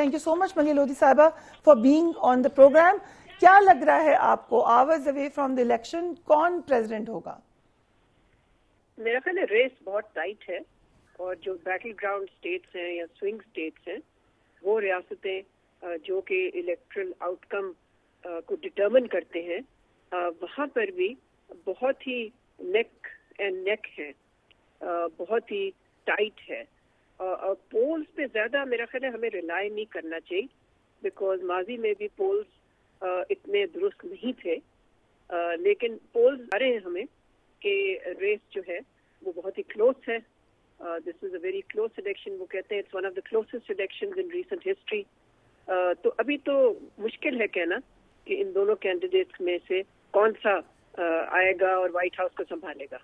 Thank you so much Malia Lodhi Sahaba for being on the program. کیا لگ رہا ہے آپ کو hours away from the election کون president ہوگا؟ میرا خیال ہے ریس بہت ٹائٹ ہے اور جو بیٹل گراؤنڈ اسٹیٹس ہیں یا سوئنگ اسٹیٹس ہیں وہ ریاستیں جو کہ الیکٹرل آؤٹ کم کو ڈٹرمن کرتے ہیں وہاں پر بھی بہت ہی نیک اینڈ نیک ہے، بہت ہی ٹائٹ ہے. اور پولز پہ زیادہ میرا خیال ہے ہمیں ریلائی نہیں کرنا چاہیے، بیکاز ماضی میں بھی پولز اتنے درست نہیں تھے، لیکن پولز آ رہے ہیں ہمیں کہ ریس جو ہے وہ بہت ہی کلوز ہے. This is a very close election, وہ کہتے ہیں it's one of the closest elections in recent history. تو ابھی تو مشکل ہے کہنا کہ ان دونوں کینڈیڈیٹس میں سے کون سا آئے گا اور وائٹ ہاؤس کو سنبھالے گا.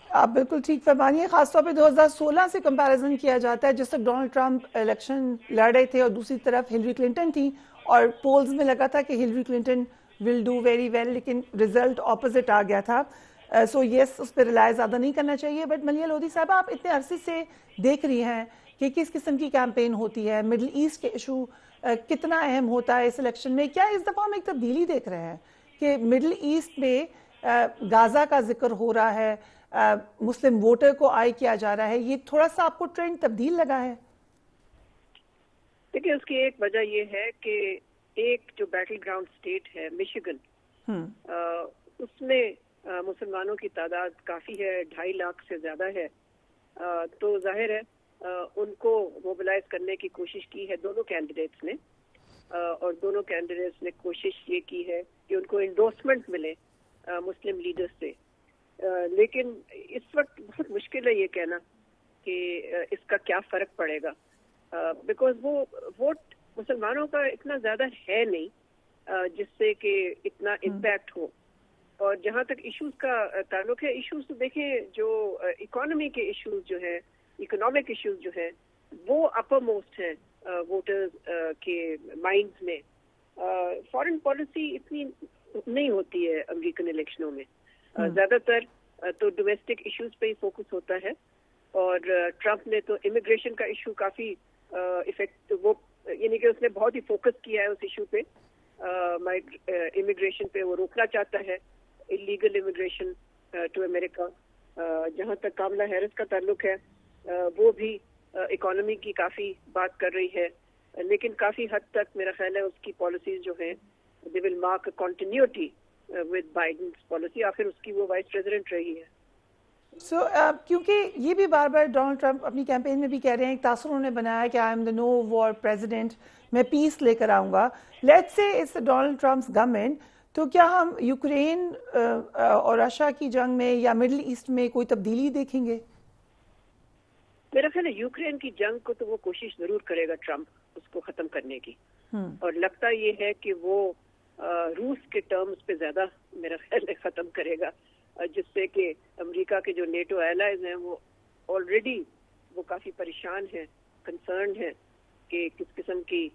آپ بالکل ٹھیک فرمانیے. خاص طور پہ 2016 سے کمپیریزن کیا جاتا ہے جس تک ڈونلڈ ٹرمپ الیکشن لڑ رہے تھے اور دوسری طرف ہلری کلنٹن تھی، اور پولز میں لگا تھا کہ Hillary Clinton will do very well, لیکن رزلٹ اپوزٹ آ گیا تھا. سو یس، اس پہ ریلائی زیادہ نہیں کرنا چاہیے. بٹ ملیہ لودھی صاحبہ، آپ اتنے عرصے سے دیکھ رہی ہیں کہ کس قسم کی کیمپین ہوتی ہے، مڈل ایسٹ کے ایشو کتنا اہم ہوتا ہے اس الیکشن میں. کیا اس دفعہ ہم ایک تبدیلی دیکھ رہے ہیں کہ مڈل ایسٹ میں غازہ کا ذکر ہو رہا ہے، مسلم ووٹر کو آئی کیا جا رہا ہے؟ یہ تھوڑا سا آپ کو ٹرینڈ تبدیل لگا ہے؟ دیکھیں، اس کی ایک وجہ یہ ہے کہ ایک جو بیٹل گراؤنڈ اسٹیٹ ہے مشیگن، اس میں مسلمانوں کی تعداد کافی ہے، 2.5 لاکھ سے زیادہ ہے. تو ظاہر ہے ان کو موبلائز کرنے کی کوشش کی ہے دونوں کینڈیڈیٹس نے، اور دونوں کینڈیڈیٹس نے کوشش یہ کی ہے کہ ان کو انڈورسمنٹ ملے مسلم لیڈرز سے. لیکن اس وقت بہت مشکل ہے یہ کہنا کہ اس کا کیا فرق پڑے گا، بیکاز وہ ووٹ مسلمانوں کا اتنا زیادہ ہے نہیں جس سے کہ اتنا امپیکٹ ہو. اور جہاں تک ایشوز کا تعلق ہے، ایشوز تو دیکھیں جو اکانومی کے ایشوز جو ہیں، اکنامک ایشوز جو ہیں، وہ اپر موسٹ ہیں ووٹرز کے مائنڈز میں. فارن پالیسی اتنی نہیں ہوتی ہے امریکن الیکشنوں میں، زیادہ تر تو ڈومیسٹک ایشوز پہ ہی فوکس ہوتا ہے. اور ٹرمپ نے تو امیگریشن کا ایشو کافی افیکٹ، وہ یعنی کہ اس نے بہت ہی فوکس کیا ہے اس ایشو پہ. امیگریشن پہ وہ روکنا چاہتا ہے، اللیگل امیگریشن ٹو امریکہ. جہاں تک کاملا ہیرس کا تعلق ہے، وہ بھی اکانومی کی کافی بات کر رہی ہے، لیکن کافی حد تک میرا خیال ہے اس کی پالیسیز جو ہیں دے ول مارک کنٹینیوٹی ود بائیڈنس پالیسی. آخر اس کی وہ وائس پریزیڈنٹ رہی ہے. کیونکہ یہ بھی بار بار ڈونلڈ ٹرمپ اپنی کیمپین میں بھی کہہ رہے ہیں، ایک تاثر انہوں نے بنایا کہ I am the know war president, میں پیس لے کر آؤں گا. Let's say it's Donald Trump's government, تو کیا ہم یوکرین اور رشیا کی جنگ میں یا مڈل ایسٹ میں کوئی تبدیلی دیکھیں گے؟ میرا خیال ہے یوکرین کی جنگ کو تو وہ کوشش ضرور کرے گا ٹرمپ اس کو ختم کرنے کی، اور لگتا یہ ہے کہ وہ روس کے ٹرمز پہ زیادہ میرا خیال ہے ختم کرے گا، جس سے کہ امریکہ کے جو نیٹو ایلائز ہیں وہ آلریڈی وہ کافی پریشان ہیں، کنسرنڈ ہیں کہ کس قسم کی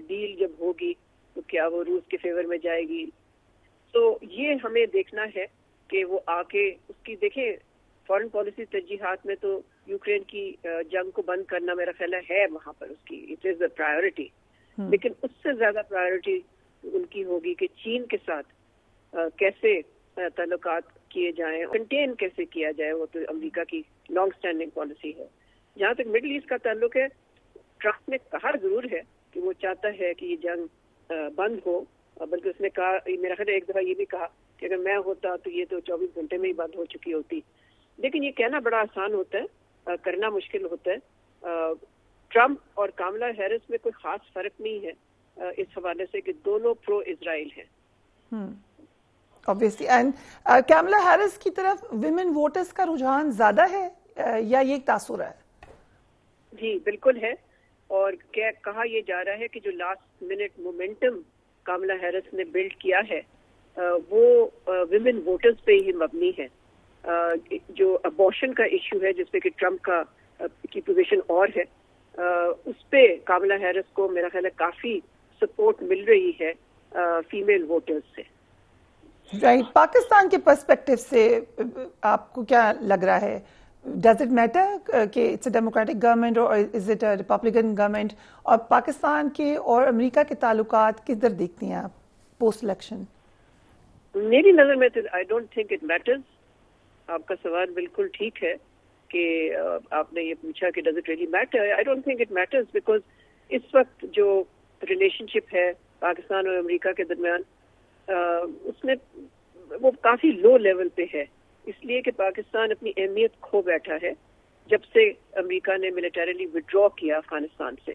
ڈیل جب ہوگی تو کیا وہ روس کے فیور میں جائے گی. تو یہ ہمیں دیکھنا ہے کہ وہ آ کے اس کی دیکھیں فارن پالیسی ترجیحات میں تو یوکرین کی جنگ کو بند کرنا میرا خیال ہے وہاں پر اس کی اٹ از اے پرائیورٹی. لیکن اس سے زیادہ پرائیورٹی ان کی ہوگی کہ چین کے ساتھ کیسے تعلقات کیے جائیں، کنٹین کیسے کیا جائے. وہ تو امریکہ کی لانگ اسٹینڈنگ پالیسی ہے. جہاں تک مڈل ایسٹ کا تعلق ہے، ٹرمپ نے کہا ضرور ہے کہ وہ چاہتا ہے کہ یہ جنگ بند ہو، بلکہ اس نے کہا، میرا خیال ایک دفعہ یہ بھی کہا کہ اگر میں ہوتا تو یہ تو 24 گھنٹے میں ہی بند ہو چکی ہوتی. لیکن یہ کہنا بڑا آسان ہوتا ہے، کرنا مشکل ہوتا ہے. ٹرمپ اور کاملا ہیرس میں کوئی خاص فرق نہیں ہے اس حوالے سے کہ دونوں پرو اسرائیل ہیں. Obviously. And کاملا ہیرس کی طرف ویمن ووٹرز کا رجحان زیادہ ہے یا یہ ایک تاثر ہے؟ جی بالکل ہے، اور کہا یہ جا رہا ہے کہ جو لاسٹ منٹ مومنٹم کاملا ہیرس نے بلڈ کیا ہے وہ ویمن ووٹرز پہ ہی مبنی ہے. جو ابارشن کا ایشو ہے جس پہ کہ ٹرمپ کی پوزیشن اور ہے، اس پہ کاملا ہیرس کو میرا خیال ہے کافی سپورٹ مل رہی ہے فیمیل ووٹرز سے. رائٹ. پاکستان کے پرسپیکٹو سے آپ کو کیا لگ رہا ہے؟ ڈز اٹ میٹر کہ اٹس اے ڈیموکریٹک گورنمنٹ اور is it a Republican government? اور پاکستان کے اور امریکہ کے تعلقات کدھر دیکھتی ہیں آپ پوسٹ الیکشن؟ میری نظر میں I don't think it matters. آپ کا سوال بالکل ٹھیک ہے کہ آپ نے یہ پوچھا کہ does it really matter. I don't think it matters because اس وقت جو ریلیشن شپ ہے پاکستان اور امریکہ کے درمیان اس میں وہ کافی لو لیول پہ ہے، اس لیے کہ پاکستان اپنی اہمیت کھو بیٹھا ہے جب سے امریکہ نے ملیٹریلی وڈرا کیا افغانستان سے.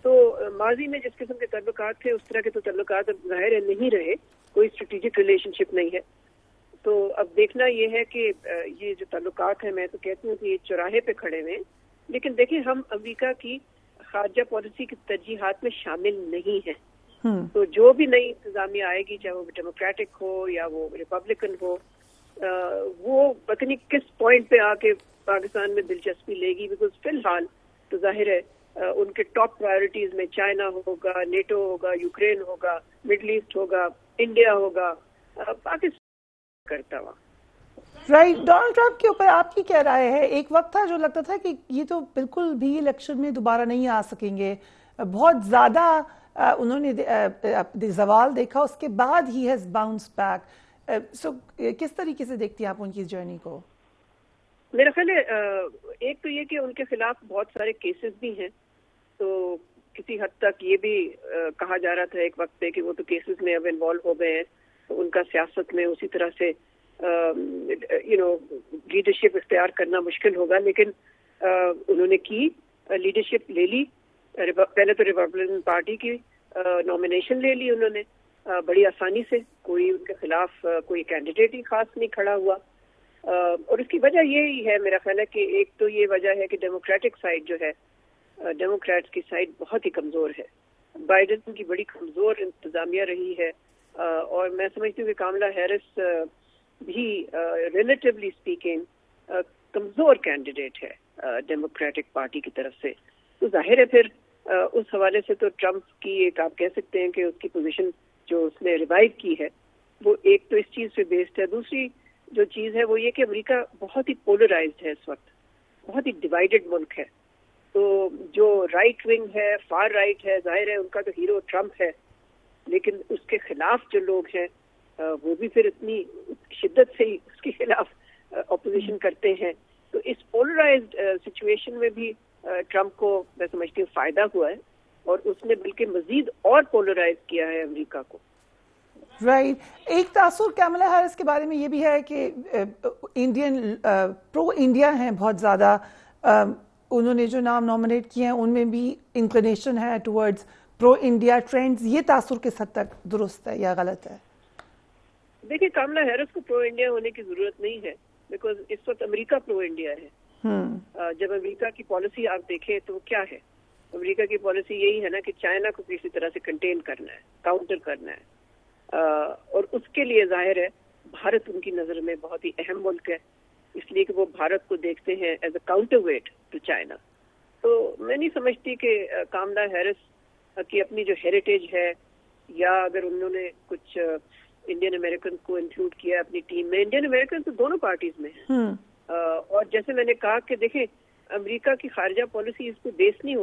تو ماضی میں جس قسم کے تعلقات تھے اس طرح کے تو تعلقات اب ظاہر ہے نہیں رہے، کوئی اسٹریٹجک ریلیشن شپ نہیں ہے. تو اب دیکھنا یہ ہے کہ یہ جو تعلقات ہیں، میں تو کہتی ہوں کہ یہ چوراہے پہ کھڑے ہوئے ہیں، لیکن دیکھیں ہم امریکہ کی خارجہ پالیسی کی ترجیحات میں شامل نہیں ہیں. تو جو بھی نئی انتظامیہ آئے گی، چاہے وہ ڈیموکریٹک ہو یا وہ ریپبلکن ہو، وہ پتہ نہیں کس پوائنٹ پہ آ کے پاکستان میں دلچسپی لے گی. بیکاز فی الحال تو ظاہر ہے ان کے ٹاپ پرائرٹیز میں چائنا ہوگا، نیٹو ہوگا، یوکرین ہوگا، مڈل ایسٹ ہوگا، انڈیا ہوگا، پاکستان کرتا ہوا. رائٹ. ڈونلڈ ٹرمپ کے اوپر آپ کی کیا رائے ہے؟ ایک وقت تھا جو لگتا تھا کہ یہ تو بالکل بھی الیکشن میں دوبارہ نہیں آ سکیں گے، بہت زیادہ انہوں نے زوال دیکھا، اس کے بعد ہی ہیز باؤنس بیک. سو کس طریقے سے دیکھتی ہیں آپ ان کی جرنی کو؟ میرا خیال ہے ایک تو یہ کہ ان کے خلاف بہت سارے کیسز بھی ہیں، تو کسی حد تک یہ بھی کہا جا رہا تھا ایک وقت پہ کہ وہ تو کیسز میں اب انوالو ہو گئے ہیں، تو ان کا سیاست میں اسی طرح سے لیڈرشپ اختیار کرنا مشکل ہوگا. لیکن انہوں نے کی لیڈرشپ لے لی. پہلے تو ریپبلکن پارٹی کی نامینیشن لے لی انہوں نے بڑی آسانی سے، کوئی ان کے خلاف کوئی کینڈیڈیٹ ہی خاص نہیں کھڑا ہوا. اور اس کی وجہ یہی ہے میرا خیال ہے کہ ایک تو یہ وجہ ہے کہ ڈیموکریٹک سائڈ جو ہے، ڈیموکریٹس کی سائڈ بہت ہی کمزور ہے. بائیڈن کی بڑی کمزور انتظامیہ رہی ہے، اور میں سمجھتی ہوں کہ کاملا ہیرس بھی ریلیٹیولی اسپیکنگ کمزور کینڈیڈیٹ ہے ڈیموکریٹک پارٹی کی طرف سے. تو ظاہر ہے پھر اس حوالے سے تو ٹرمپ کی ایک آپ کہہ سکتے ہیں کہ اس کی پوزیشن جو اس نے ریوائو کی ہے وہ ایک تو اس چیز پہ بیسڈ ہے. دوسری جو چیز ہے وہ یہ کہ امریکہ بہت ہی پولرائزڈ ہے اس وقت، بہت ہی ڈیوائیڈڈ ملک ہے. تو جو رائٹ ونگ ہے، فار رائٹ ہے، ظاہر ہے ان کا تو ہیرو ٹرمپ ہے، لیکن اس کے خلاف جو لوگ ہیں وہ بھی پھر اتنی شدت سے ہی اس کے خلاف اپوزیشن کرتے ہیں. تو اس پولرائزڈ سچویشن میں بھی ٹرمپ کو میں سمجھتی ہوں فائدہ ہوا ہے، اور اس نے بلکہ مزید اور پولرائز کیا ہے امریکہ کو. رائٹ. ایک تاثر کیملا ہیرس کے بارے میں یہ بھی ہے کہ انڈین پرو انڈیا ہیں بہت زیادہ، انہوں نے جو نام نامنیٹ کیے ہیں ان میں بھی انکلینیشن ہے ٹورڈز پرو انڈیا ٹرینڈز. یہ تاثر کس حد تک درست ہے یا غلط ہے؟ دیکھیے کاملا ہیرس کو پرو انڈیا ہونے کی ضرورت نہیں ہے، بیکاز اس وقت امریکہ پرو انڈیا ہے. جب امریکہ کی پالیسی آپ دیکھیں تو کیا ہے، امریکہ کی پالیسی یہی ہے نا کہ چائنا کو کسی طرح سے کنٹین کرنا ہے، کاؤنٹر کرنا ہے. اور اس کے لیے ظاہر ہے بھارت ان کی نظر میں بہت ہی اہم ملک ہے، اس لیے کہ وہ بھارت کو دیکھتے ہیں as a counterweight to China. تو میں نہیں سمجھتی کہ کاملا ہیرس کی اپنی جو ہیریٹیج ہے، یا اگر انہوں نے کچھ انڈین امریکن کو انکلوڈ کیا اپنی ٹیم میں، انڈین امریکن تو دونوں پارٹیز میں ہیں. اور جیسے میں نے کہا کہ دیکھیں امریکہ کی خارجہ پالیسی اس پہ بیس نہیں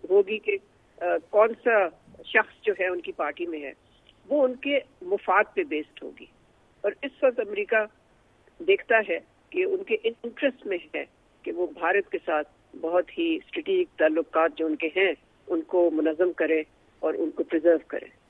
ہوگی کہ کون سا شخص جو ہے ان کی پارٹی میں ہے، وہ ان کے مفاد پہ بیسڈ ہوگی. اور اس وقت امریکہ دیکھتا ہے کہ ان کے انٹرسٹ میں ہے کہ وہ بھارت کے ساتھ بہت ہی اسٹریٹجک تعلقات جو ان کے ہیں ان کو منظم کرے اور ان کو پریزرو کرے.